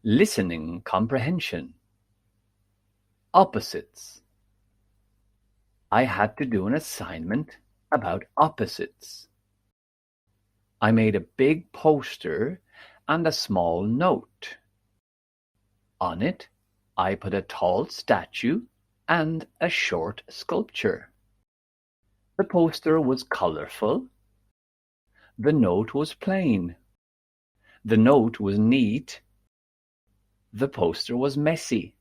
Listening comprehension. Opposites. I had to do an assignment about opposites. I made a big poster and a small note. On it, I put a tall statue and a short sculpture. The poster was colorful. The note was plain. The note was neat. The poster was messy.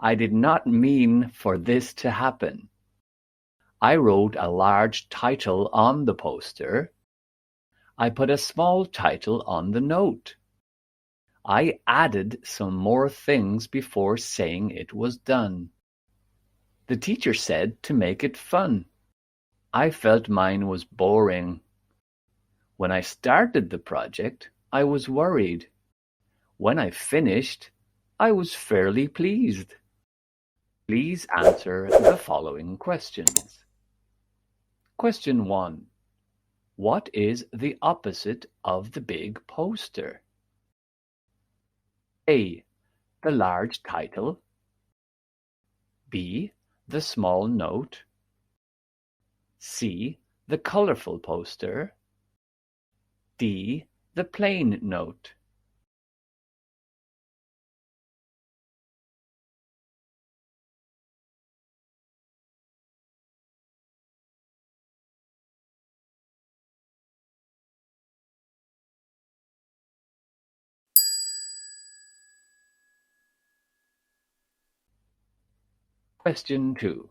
I did not mean for this to happen. I wrote a large title on the poster. I put a small title on the note. I added some more things before saying it was done. The teacher said to make it fun. I felt mine was boring. When I started the project, I was worried. When I finished, I was fairly pleased. Please answer the following questions. Question 1. What is the opposite of the big poster? A. The large title. B. The small note. C. The colorful poster. D. The plain note. Question 2.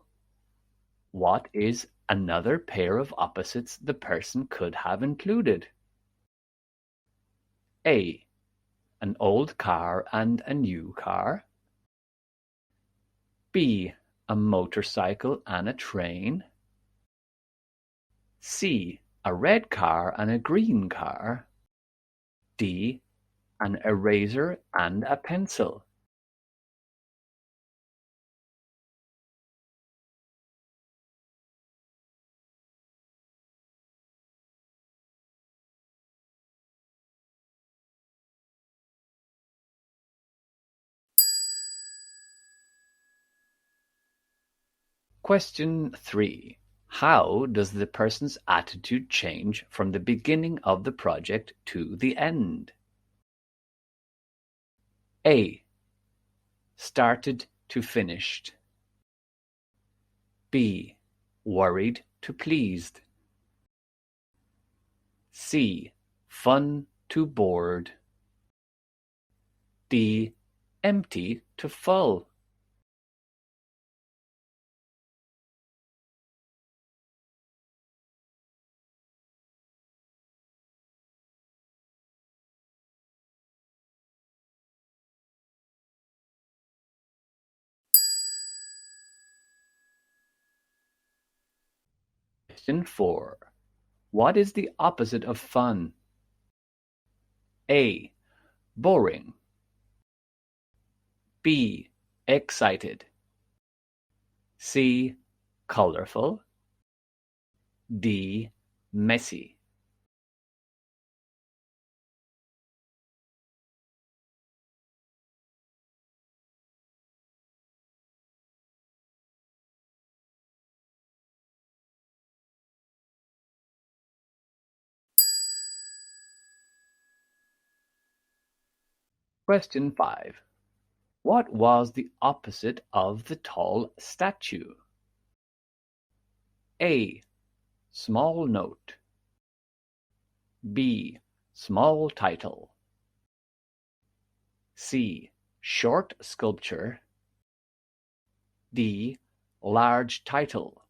What is another pair of opposites the person could have included? A. An old car and a new car. B. A motorcycle and a train. C. A red car and a green car. D. An eraser and a pencil. Question 3. How does the person's attitude change from the beginning of the project to the end? A. Started to finished. B. Worried to pleased. C. Fun to bored. D. Empty to full. Question 4. What is the opposite of fun? A. Boring. B. Excited. C. Colorful. D. Messy. Question 5. What was the opposite of the tall statue? A. Small note. B. Small title. C. Short sculpture. D. Large title.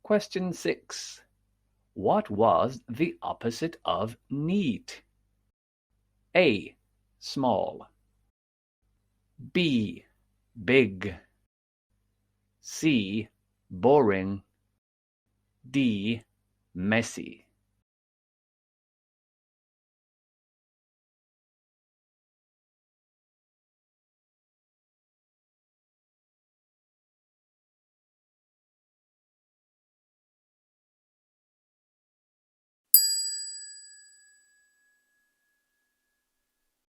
Question 6. What was the opposite of neat? A. Small. B. Big. C. Boring. D. Messy.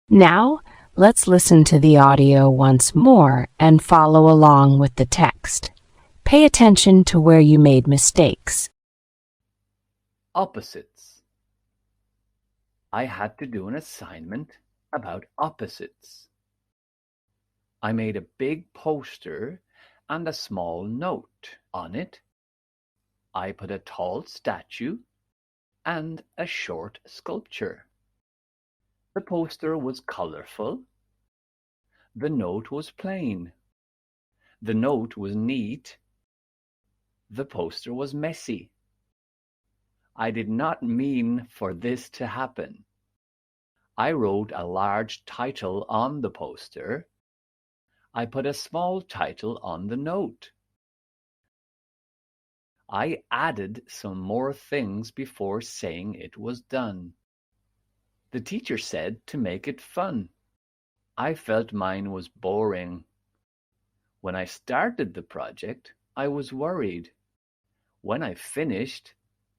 Now, let's listen to the audio once more and follow along with the text. Pay attention to where you made mistakes. Opposites. I had to do an assignment about opposites. I made a big poster and a small note on it. I put a tall statue and a short sculpture. The poster was colorful. The note was plain. The note was neat. The poster was messy. I did not mean for this to happen. I wrote a large title on the poster. I put a small title on the note. I added some more things before saying it was done. The teacher said to make it fun. I felt mine was boring. When I started the project, I was worried. When I finished,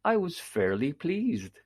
I was fairly pleased.